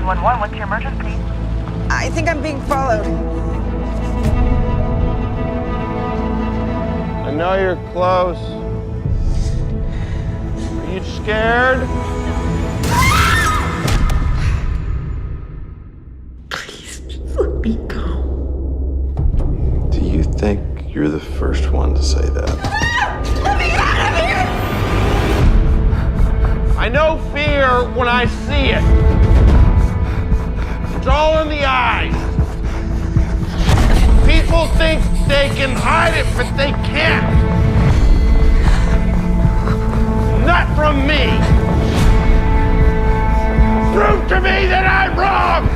911, what's your emergency? I think I'm being followed. I know you're close. Are you scared? Please, just let me go. Do you think you're the first one to say that? Let me out of here! I know fear when I see it. It's all in the eyes. People think they can hide it, but they can't. Not from me. Prove to me that I'm wrong.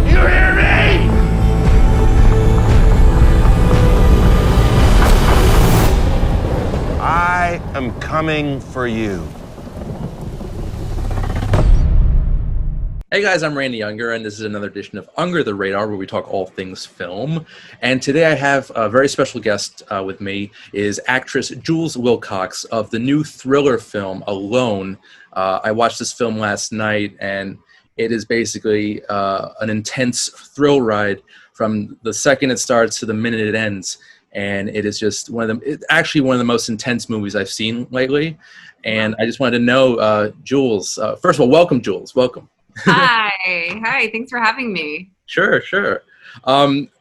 You hear me? I am coming for you. Hey guys, I'm Randy Unger, and this is another edition of Unger the Radar, where we talk all things film. And today I have a very special guest with me, is actress Jules Willcox of the new thriller film, Alone. I watched this film last night, and it is basically an intense thrill ride from the second it starts to the minute it ends. And it is just one of the most intense movies I've seen lately. And I just wanted to know, Jules, first of all, welcome, Jules, welcome. Hi, thanks for having me. Sure.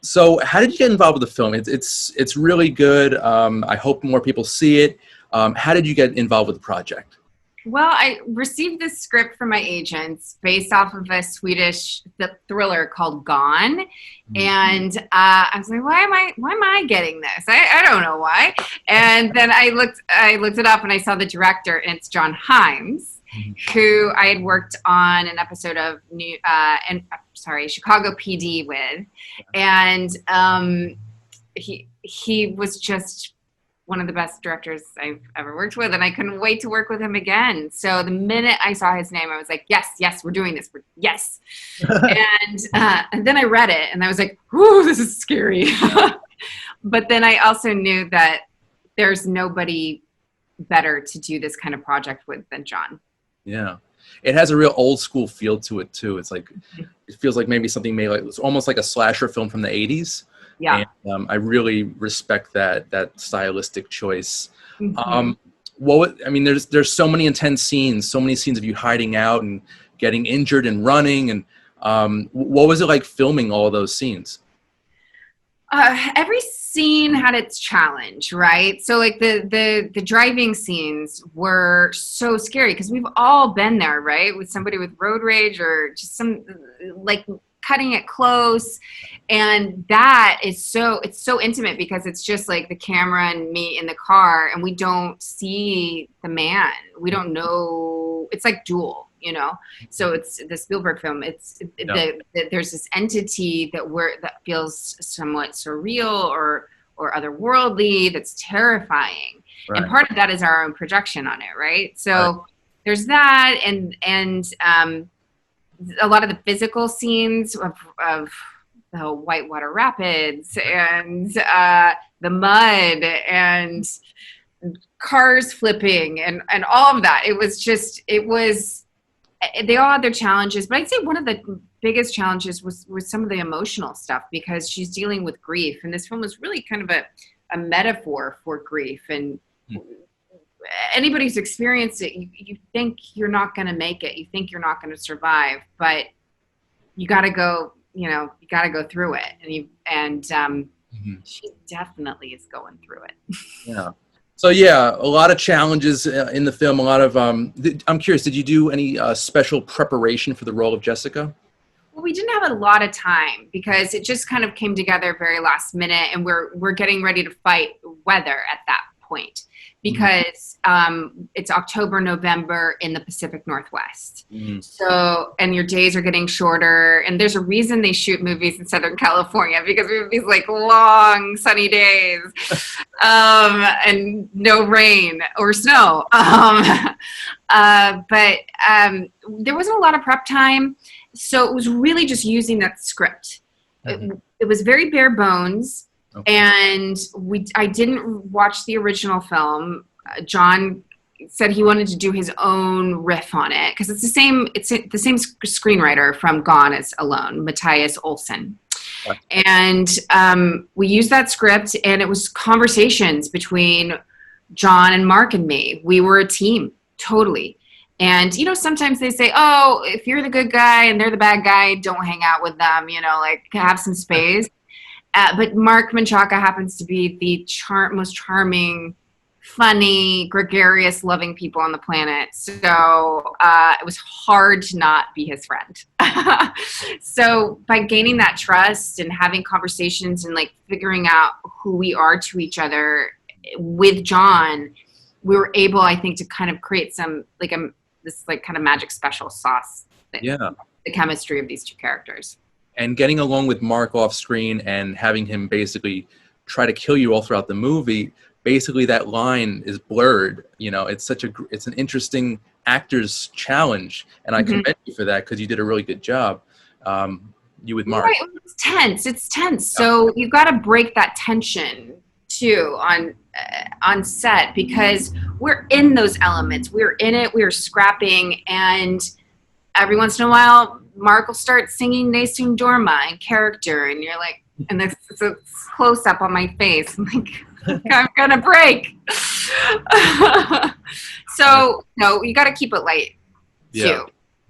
So how did you get involved with the film? It's really good. I hope more people see it. How did you get involved with the project? Well, I received this script from my agents based off of a Swedish thriller called Gone. Mm-hmm. And I was like, why am I getting this? I don't know why. And then I looked it up and I saw the director, and it's John Himes, who I had worked on an episode of Chicago PD with. And he was just one of the best directors I've ever worked with, and I couldn't wait to work with him again. So the minute I saw his name, I was like, yes, we're doing this. Yes. And then I read it, and I was like, ooh, this is scary. But then I also knew that there's nobody better to do this kind of project with than John. Yeah. It has a real old school feel to it, too. It's like, it feels like maybe something made, like, it's almost like a slasher film from the 80s. Yeah. And I really respect that stylistic choice. Mm-hmm. There's so many intense scenes, so many scenes of you hiding out and getting injured and running. And what was it like filming all of those scenes? Every scene had its challenge, right? So like the driving scenes were so scary because we've all been there, right? With somebody with road rage or just some like cutting it close. And that is it's so intimate because it's just like the camera and me in the car, and we don't see the man. We don't know. It's like Duel, you know? So it's the Spielberg film. There's this entity that feels somewhat surreal or otherworldly, that's terrifying. Right. And part of that is our own projection on it, right? So there's that, and a lot of the physical scenes of the whitewater rapids and the mud and cars flipping and all of that. They all had their challenges, but I'd say one of the biggest challenges was some of the emotional stuff, because she's dealing with grief, and this film was really kind of a metaphor for grief. And anybody who's experienced it, you think you're not going to make it, you think you're not going to survive, but you got to go. You got to go through it, and she definitely is going through it. Yeah. So yeah, a lot of challenges in the film. A lot of. I'm curious. Did you do any special preparation for the role of Jessica? Well, we didn't have a lot of time because it just kind of came together very last minute, and we're getting ready to fight weather at that point, because it's October, November in the Pacific Northwest. Mm-hmm. So, and your days are getting shorter, and there's a reason they shoot movies in Southern California, because we have these like long sunny days, and no rain or snow. But there wasn't a lot of prep time. So it was really just using that script. Mm-hmm. It was very bare bones. Okay. And I didn't watch the original film. John said he wanted to do his own riff on it because it's the same screenwriter from Gone as Alone, Matthias Olsson. Right. And we used that script, and it was conversations between John and Mark and me. We were a team, totally. And, sometimes they say, oh, if you're the good guy and they're the bad guy, don't hang out with them, like have some space. But Mark Menchaca happens to be the most charming, funny, gregarious, loving people on the planet. So it was hard to not be his friend. So by gaining that trust and having conversations and like figuring out who we are to each other with John, we were able, I think, to kind of create some this kind of magic special sauce. The chemistry of these two characters. And getting along with Mark off screen and having him basically try to kill you all throughout the movie, basically that line is blurred. It's an interesting actor's challenge, and I commend you for that because you did a really good job. You with Mark. Right, it's tense. So you've got to break that tension too on set because we're in those elements. We're in it. We're scrapping, and every once in a while, Mark will start singing Nessun Dorma in character, and you're like, and it's a close up on my face. I'm like, I'm gonna break. So no, you got to keep it light too,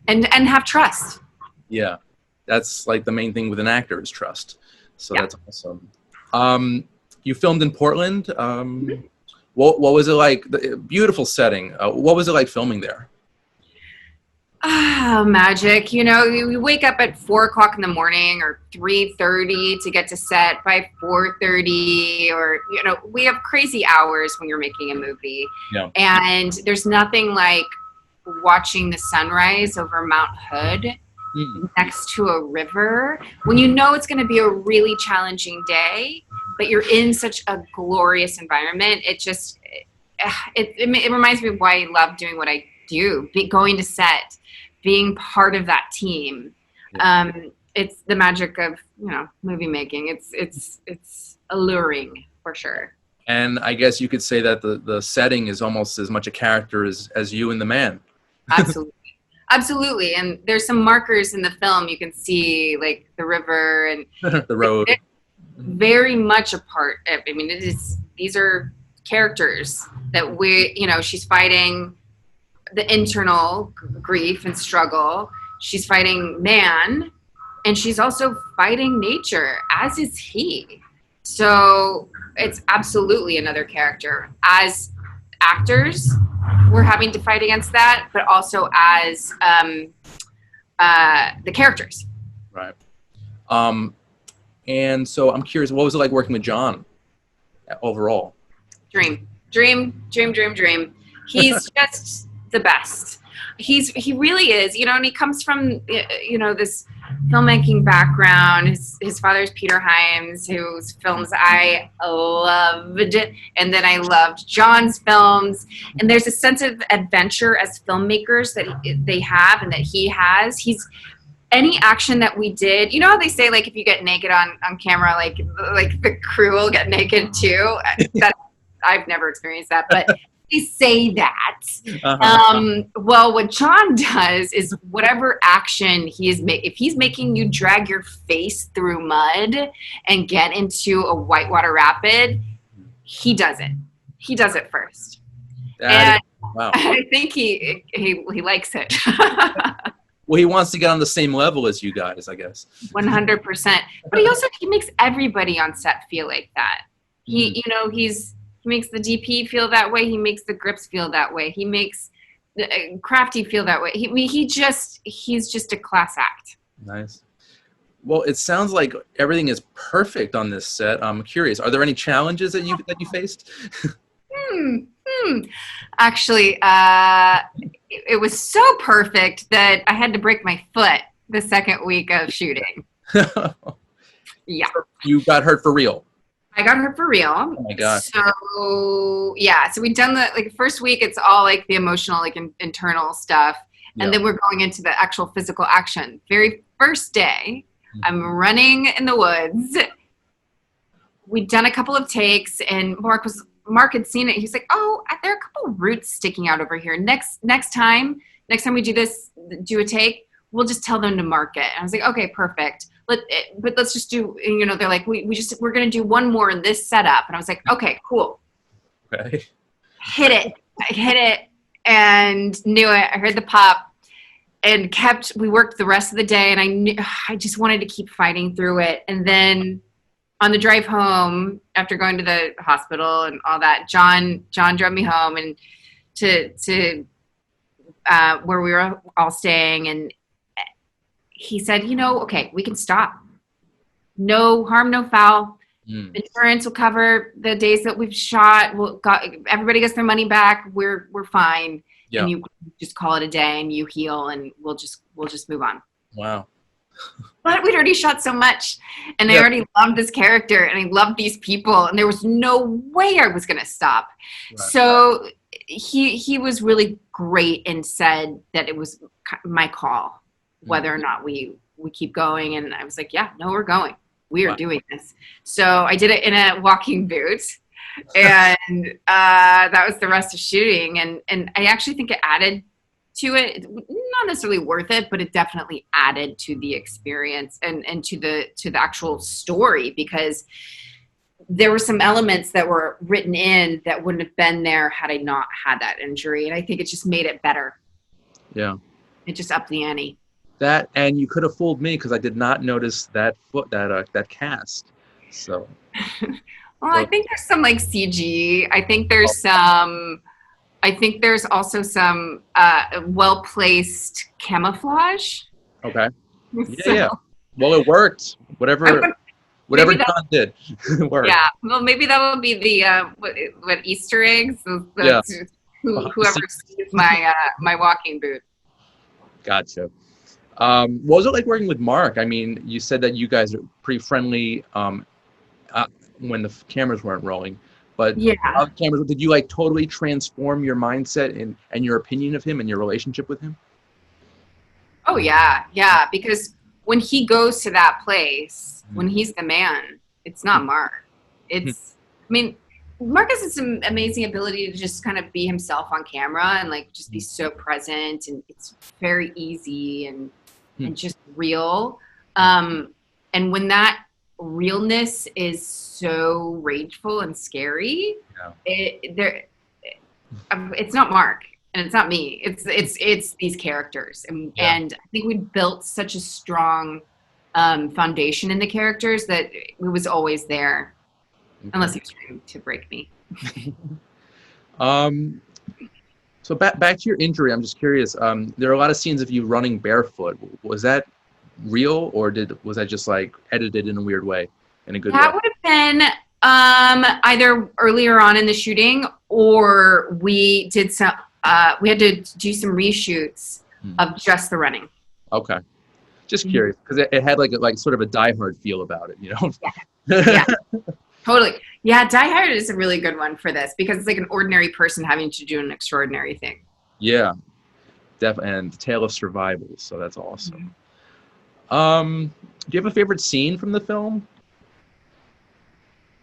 and have trust. Yeah, that's like the main thing with an actor is trust. So that's awesome. You filmed in Portland. What was it like? Beautiful setting. What was it like filming there? Magic. We wake up at 4:00 in the morning or 3:30 to get to set by 4:30, or we have crazy hours when you're making a movie. Yeah. And there's nothing like watching the sunrise over Mount Hood next to a river when it's going to be a really challenging day, but you're in such a glorious environment. It reminds me of why I love doing what I do, going to set, being part of that team. It's the magic of movie making. It's alluring for sure. And I guess you could say that the setting is almost as much a character as you and the man. Absolutely. And there's some markers in the film you can see, like the river and the road. Very much a part. I mean, these are characters that she's fighting the internal grief and struggle. She's fighting man, and she's also fighting nature, as is he. So it's absolutely another character. As actors, we're having to fight against that, but also as the characters. Right. And so I'm curious, what was it like working with John overall? Dream. He's just the best. He really is, and he comes from, this filmmaking background. His father's Peter Hyams, whose films I loved, and then I loved John's films. And there's a sense of adventure as filmmakers that they have and that he has. Any action that we did, how they say, like, if you get naked on camera, like the crew will get naked too. That I've never experienced that, but they say that. Well, what John does is whatever action if he's making you drag your face through mud and get into a whitewater rapid, he does it. He does it first. Wow. I think he likes it. Well, he wants to get on the same level as you guys, I guess. 100%. But he makes everybody on set feel like that. He makes the DP feel that way. He makes the grips feel that way. He makes Crafty feel that way. He's just a class act. Nice. Well, it sounds like everything is perfect on this set. I'm curious, are there any challenges that you faced? Actually, it was so perfect that I had to break my foot the second week of shooting. Yeah. You got hurt for real? I got hurt for real. Oh my gosh. So we've done the first week, it's all like the emotional, like internal stuff. And then we're going into the actual physical action. Very first day, I'm running in the woods. We'd done a couple of takes, and Mark was Mark had seen it. He's like, "Oh, there are a couple roots sticking out over here. Next time we do this, do a take, we'll just tell them to mark it." And I was like, "Okay, perfect. But let's just do." They're like, "We're gonna do one more in this setup." And I was like, "Okay, cool." Okay. Hit it. I hit it and knew it. I heard the pop and we worked the rest of the day, and I just wanted to keep fighting through it. And then on the drive home, after going to the hospital and all that, John drove me home and to where we were all staying, and he said, "Okay, we can stop. No harm, no foul. Insurance will cover the days that we've shot. Everybody gets their money back. We're fine. Yeah. And you just call it a day, and you heal, and we'll just move on." Wow. But we'd already shot so much, and I already loved this character, and I loved these people, and there was no way I was going to stop. Right. So he was really great and said that it was my call, whether or not we keep going. And I was like, "Yeah, no, we're going. We are doing this." So I did it in a walking boot, and that was the rest of shooting. And I actually think it added to it, not necessarily worth it, but it definitely added to the experience and to the actual story, because there were some elements that were written in that wouldn't have been there had I not had that injury. And I think it just made it better. Yeah. It just upped the ante. That, and you could have fooled me because I did not notice that cast. So. Well, I think there's some like CG. I think there's also some well-placed camouflage. Okay. Yeah. Well, it worked. Whatever John did worked. Yeah. Well, maybe that will be the what Easter eggs. Whoever sees my walking boot. Gotcha. What was it like working with Mark? I mean, you said that you guys are pretty friendly when the cameras weren't rolling. But cameras, did you like totally transform your mindset and your opinion of him and your relationship with him? Oh yeah. Because when he goes to that place, when he's the man, it's not Mark. It's, I mean, Mark has this amazing ability to just kind of be himself on camera and like just be so present, and it's very easy and just real. And when that realness is so rageful and scary, it's not Mark and it's not me. It's these characters, and I think we built such a strong foundation in the characters that it was always there, unless he was trying to break me. So back to your injury, I'm just curious. There are a lot of scenes of you running barefoot. Was that real, or was that just like edited in a weird way, in a good way? That would have been either earlier on in the shooting, or we did some. We had to do some reshoots of just the running. Okay, just curious because it had like sort of a Die Hard feel about it, Yeah. Totally. Yeah, Die Hard is a really good one for this because it's like an ordinary person having to do an extraordinary thing. Yeah, definitely, and the tale of survival. So that's awesome. Do you have a favorite scene from the film?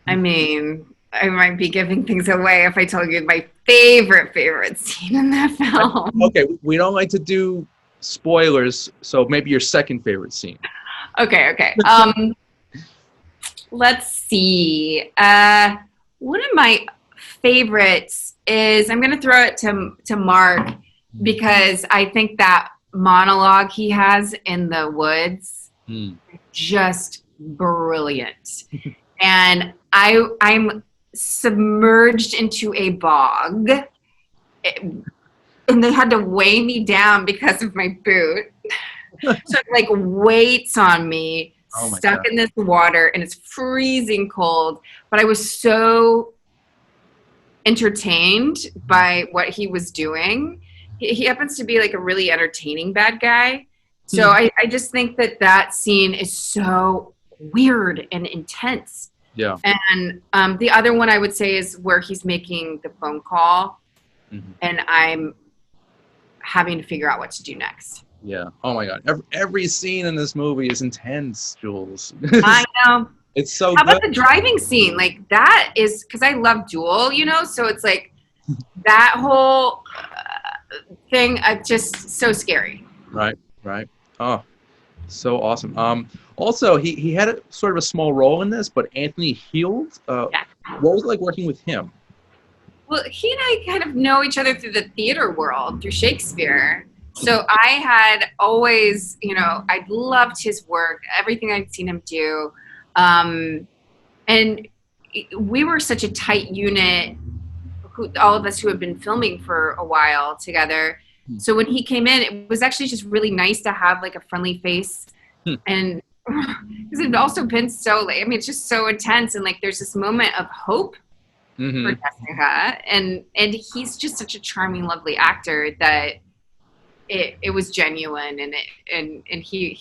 I mean, I might be giving things away if I tell you my favorite scene in that film. Okay, we don't like to do spoilers, so maybe your second favorite scene. Okay. Let's see. One of my favorites is, I'm going to throw it to Mark, because I think that monologue he has in the woods, just brilliant. And I'm submerged into a bog, and they had to weigh me down because of my boot. So it like weights on me, stuck in this water, and it's freezing cold. But I was so entertained by what he was doing. He happens to be like a really entertaining bad guy. So I just think that scene is so weird and intense. Yeah. And the other one I would say is where he's making the phone call, and I'm having to figure out what to do next. Yeah. Oh my God. Every scene in this movie is intense, Jules. I know. It's so How good. about the driving scene? Like that is because I love Jewel, so it's like that whole thing, just so scary. Right, right. Oh, so awesome. Also, he had a sort of a small role in this, but Anthony Heald, Yeah. what was it like working with him? Well, he and I kind of know each other through the theater world, through Shakespeare. So I had always, I loved his work, everything I'd seen him do. And we were such a tight unit, all of us who have been filming for a while together. So when he came in, it was actually just really nice to have like a friendly face. And because it had also been so late. I mean, it's just so intense. And like, there's this moment of hope for Jessica. And he's just such a charming, lovely actor that it was genuine. And he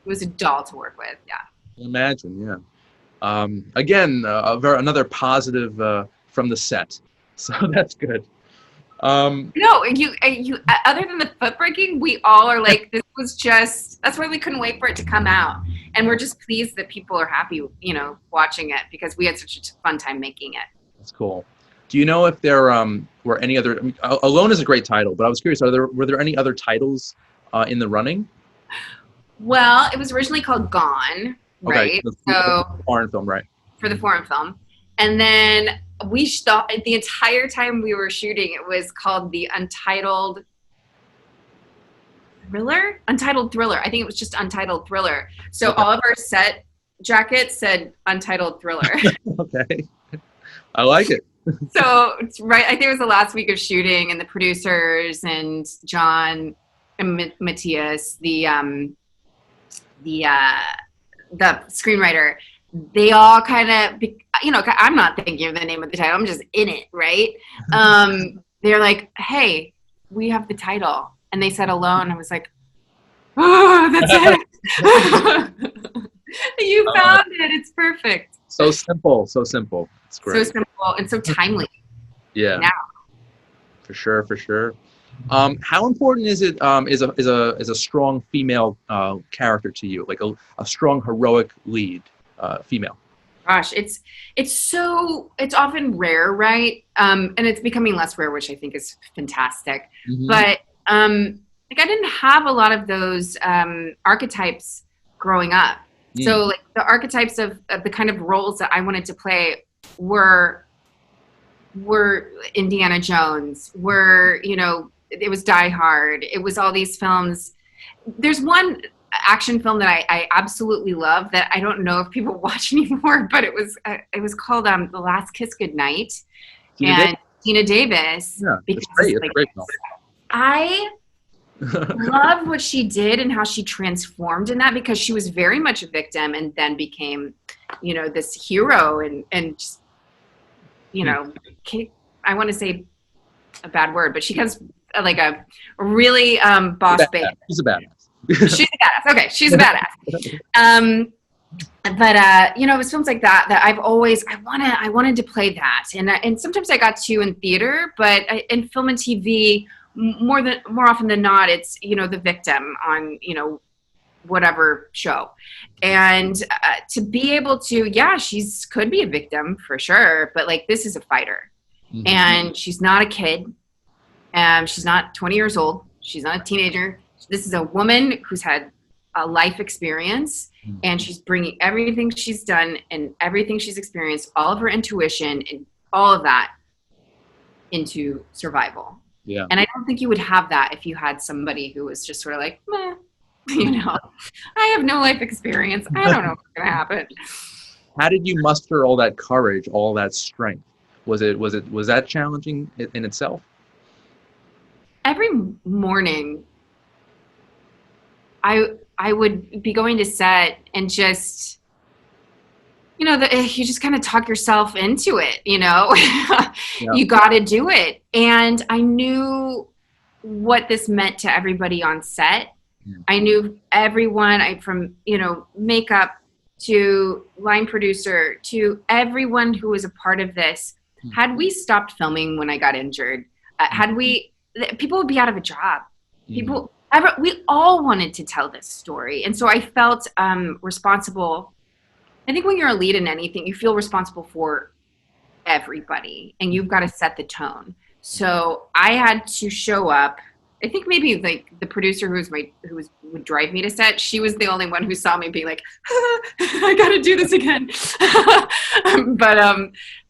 was a doll to work with. Yeah. Imagine, yeah. Again, another positive from the set, so that's good. No, you other than the foot breaking, we all are like, this was just, that's why we couldn't wait for it to come out. And we're just pleased that people are happy, watching it because we had such a fun time making it. That's cool. Do you know if there were any other? I mean, Alone is a great title, but I was curious: were there any other titles in the running? Well, it was originally called Gone, right? Okay, So foreign film, right? for the foreign film, and then we thought the entire time we were shooting, it was called the Untitled Thriller. I think it was just Untitled Thriller. So Okay. all of our set jackets said Untitled Thriller. Okay, I like it. So it's right. I think it was the last week of shooting, and the producers and John and Matthias, the screenwriter, they all kind of, I'm not thinking of the name of the title. I'm just in it, right? They're like, "Hey, we have the title," and they said Alone. I was like, "Oh, that's it! You found it. It's perfect." So simple, so simple. It's great. So simple and so timely. Yeah. Now. For sure, for sure. How important is it? Is a strong female character to you, like a strong heroic lead female? Gosh, it's often rare, right? And it's becoming less rare, which I think is fantastic. Mm-hmm. But like I didn't have a lot of those archetypes growing up. So like the archetypes of the kind of roles that I wanted to play were Indiana Jones, it was Die Hard, it was all these films. There's one action film that I absolutely love that I don't know if people watch anymore, but it was called The Last Kiss Goodnight, and Tina Davis. Yeah, it's great. It's a great film. I love what she did and how she transformed in that, because she was very much a victim and then became, this hero and just, I want to say a bad word, but she comes like a really boss babe. She's a badass. She's a badass. Okay, she's a badass. But it was films like that I wanted to play that, and sometimes I got to in theater, but in film and TV, more often than not, it's the victim on whatever show, and to be able to, she's could be a victim for sure, but like this is a fighter, and she's not a kid, she's not 20 years old, she's not a teenager. This is a woman who's had a life experience, and she's bringing everything she's done and everything she's experienced, all of her intuition and all of that into survival. Yeah. And I don't think you would have that if you had somebody who was just sort of like, meh, I have no life experience. I don't know what's going to happen. How did you muster all that courage, all that strength? Was that challenging in itself? Every morning, I would be going to set and just, you just kind of talk yourself into it, Yeah. You got to do it. And I knew what this meant to everybody on set. Yeah. I knew everyone, from, makeup to line producer to everyone who was a part of this. Had we stopped filming when I got injured, people would be out of a job. We all wanted to tell this story. And so I felt responsible I think when you're a lead in anything, you feel responsible for everybody, and you've got to set the tone. So I had to show up. I think maybe like the producer would drive me to set. She was the only one who saw me being like, I got to do this again.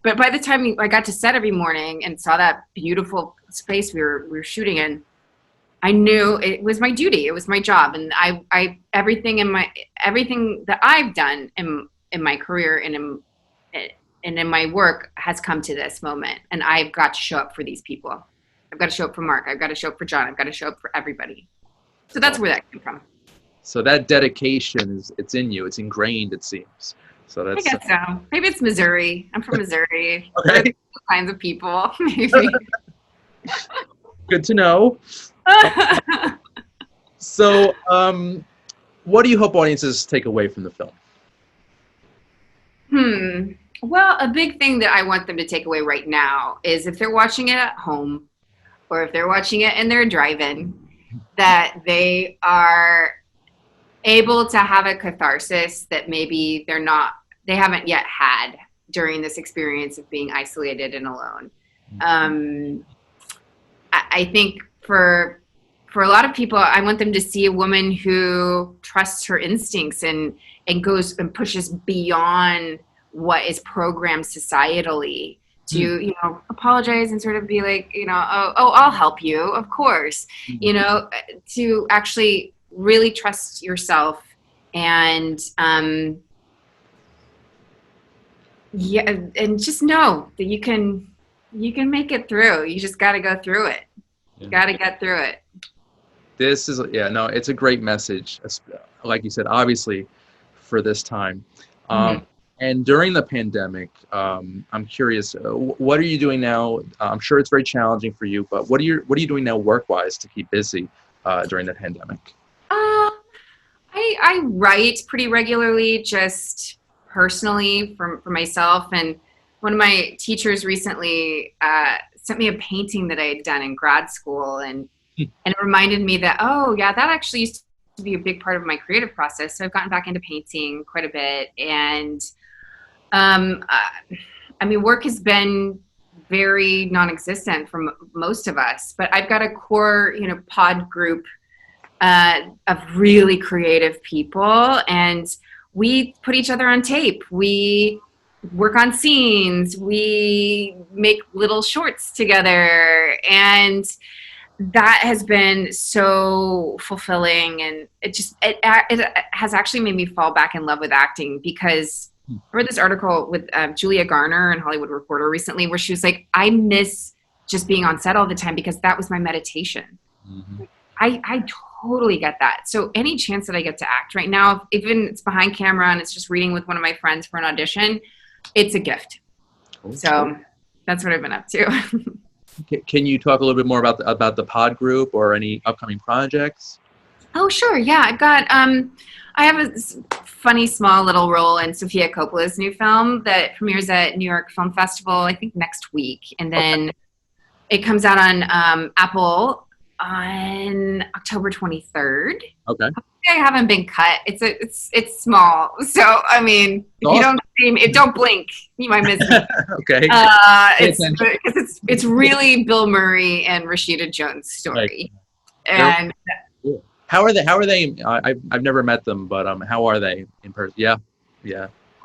But by the time I got to set every morning and saw that beautiful space we were shooting in, I knew it was my duty. It was my job, and I everything that I've done in my career and in my work has come to this moment, and I've got to show up for these people. I've got to show up for Mark. I've got to show up for John. I've got to show up for everybody. So that's where that came from. So that dedication it's in you. It's ingrained, it seems. So that's. I guess so. Maybe it's Missouri. I'm from Missouri. Okay. All kinds of people. Maybe. Good to know. So, what do you hope audiences take away from the film? Well, a big thing that I want them to take away right now is if they're watching it at home or if they're watching it in their drive-in, that they are able to have a catharsis that maybe they haven't yet had during this experience of being isolated and alone. I think for a lot of people, I want them to see a woman who trusts her instincts and goes and pushes beyond what is programmed societally to, apologize and sort of be like, I'll help you, of course, to actually really trust yourself and, and just know that you can make it through. You just got to go through it. You got to get through it. This is, it's a great message. Like you said, obviously for this time. And during the pandemic, I'm curious, what are you doing now? I'm sure it's very challenging for you, but what are you doing now work-wise to keep busy during the pandemic? I write pretty regularly, just personally for myself. And one of my teachers recently sent me a painting that I had done in grad school, and it reminded me that, that actually used to be a big part of my creative process. So I've gotten back into painting quite a bit, and work has been very non-existent for most of us, but I've got a core, pod group of really creative people, and we put each other on tape. We work on scenes. We make little shorts together, and that has been so fulfilling. And it has actually made me fall back in love with acting, because I read this article with Julia Garner in Hollywood Reporter recently, where she was like, I miss just being on set all the time because that was my meditation. I totally get that. So any chance that I get to act right now, even it's behind camera and it's just reading with one of my friends for an audition, it's a gift. Okay. So that's what I've been up to. Can you talk a little bit more about the pod group or any upcoming projects? Oh, sure. Yeah, I've got, I have a funny small little role in Sofia Coppola's new film that premieres at New York Film Festival, I think next week. And then it comes out on Apple on October 23rd. Okay. I haven't been cut. It's small. So, if you don't see me, don't blink. You might miss me. Okay. It's really Bill Murray and Rashida Jones' story. Right. And how are they? I've never met them, but how are they in person? Yeah.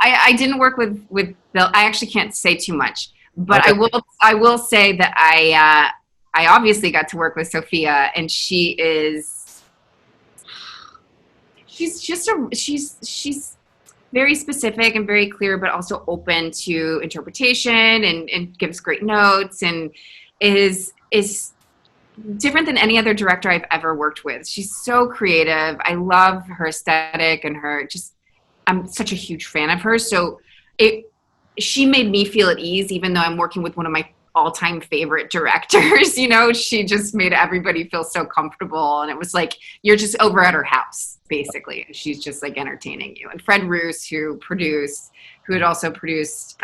I didn't work with Bill. I actually can't say too much, but okay. I will say that I obviously got to work with Sophia, and she's very specific and very clear, but also open to interpretation and gives great notes, and is different than any other director I've ever worked with. She's so creative. I love her aesthetic and I'm such a huge fan of her. So she made me feel at ease, even though I'm working with one of my all-time favorite directors. She just made everybody feel so comfortable, and it was like you're just over at her house basically. She's just like entertaining you. And Fred Roos, who had also produced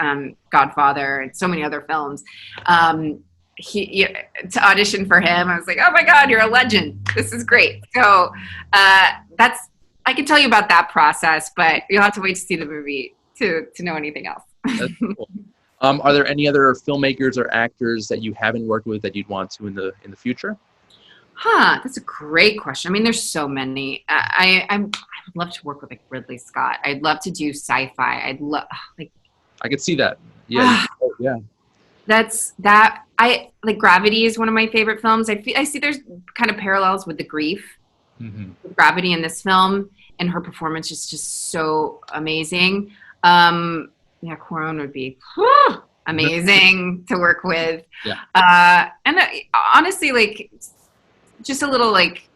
Godfather and so many other films, to audition for him, I was like, oh my God, you're a legend. This is great. So I can tell you about that process, but you'll have to wait to see the movie to know anything else. That's cool. Are there any other filmmakers or actors that you haven't worked with that you'd want to in the future? That's a great question. I mean, there's so many. I would love to work with like Ridley Scott. I'd love to do sci-fi. I'd love like. I could see that. Yeah, yeah. I like Gravity is one of my favorite films. I see there's kind of parallels with The Grief, with Gravity in this film, and her performance is just so amazing. Yeah, Cuarón would be amazing to work with. Yeah. And honestly, like just a little like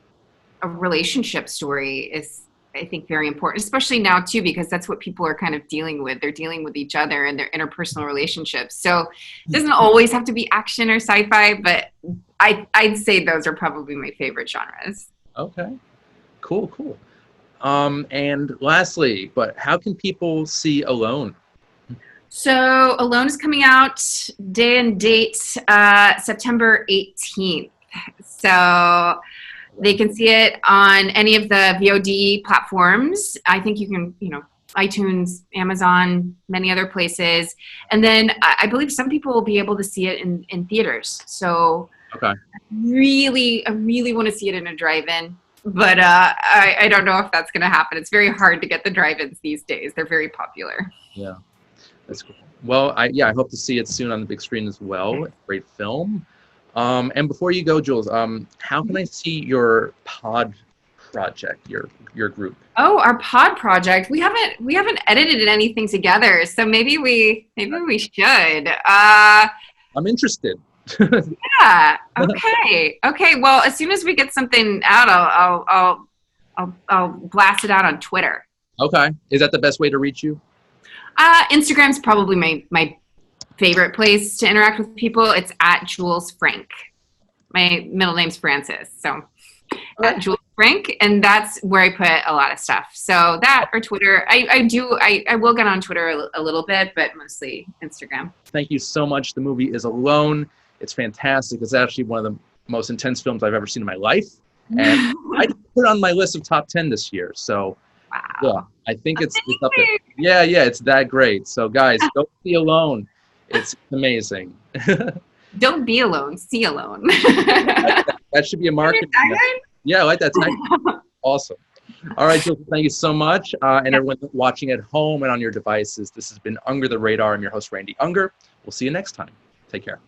a relationship story is, I think, very important, especially now too, because that's what people are kind of dealing with. They're dealing with each other and their interpersonal relationships. So it doesn't always have to be action or sci-fi, but I'd say those are probably my favorite genres. Okay. Cool. And lastly, but how can people see Alone? So Alone is coming out day and date September 18th. So they can see it on any of the VOD platforms. I think you can, iTunes, Amazon, many other places. And then I believe some people will be able to see it in theaters. So Okay. I really want to see it in a drive-in. But I don't know if that's going to happen. It's very hard to get the drive-ins these days. They're very popular. Yeah, that's cool. Well, I hope to see it soon on the big screen as well. Great film. And before you go, Jules, how can I see your pod project, your group? Oh, our pod project. We haven't edited anything together, so maybe we should. I'm interested. Yeah. Okay. Well, as soon as we get something out, I'll blast it out on Twitter. Okay. Is that the best way to reach you? Instagram's probably my favorite place to interact with people. It's at Jules Frank. My middle name's Francis, so at Jules Frank, and that's where I put a lot of stuff. So that or Twitter. I will get on Twitter a little bit, but mostly Instagram. Thank you so much. The movie is Alone. It's fantastic. It's actually one of the most intense films I've ever seen in my life, and I put it on my list of top 10 this year. So Wow. yeah, I think it's up there. Yeah, it's that great. So guys, go see Alone. It's amazing. Don't be alone. See alone. That should be a market. Yeah, I like that tagline. Awesome. All right, Jill, thank you so much. And everyone watching at home and on your devices, this has been Unger the Radar. I'm your host, Randy Unger. We'll see you next time. Take care.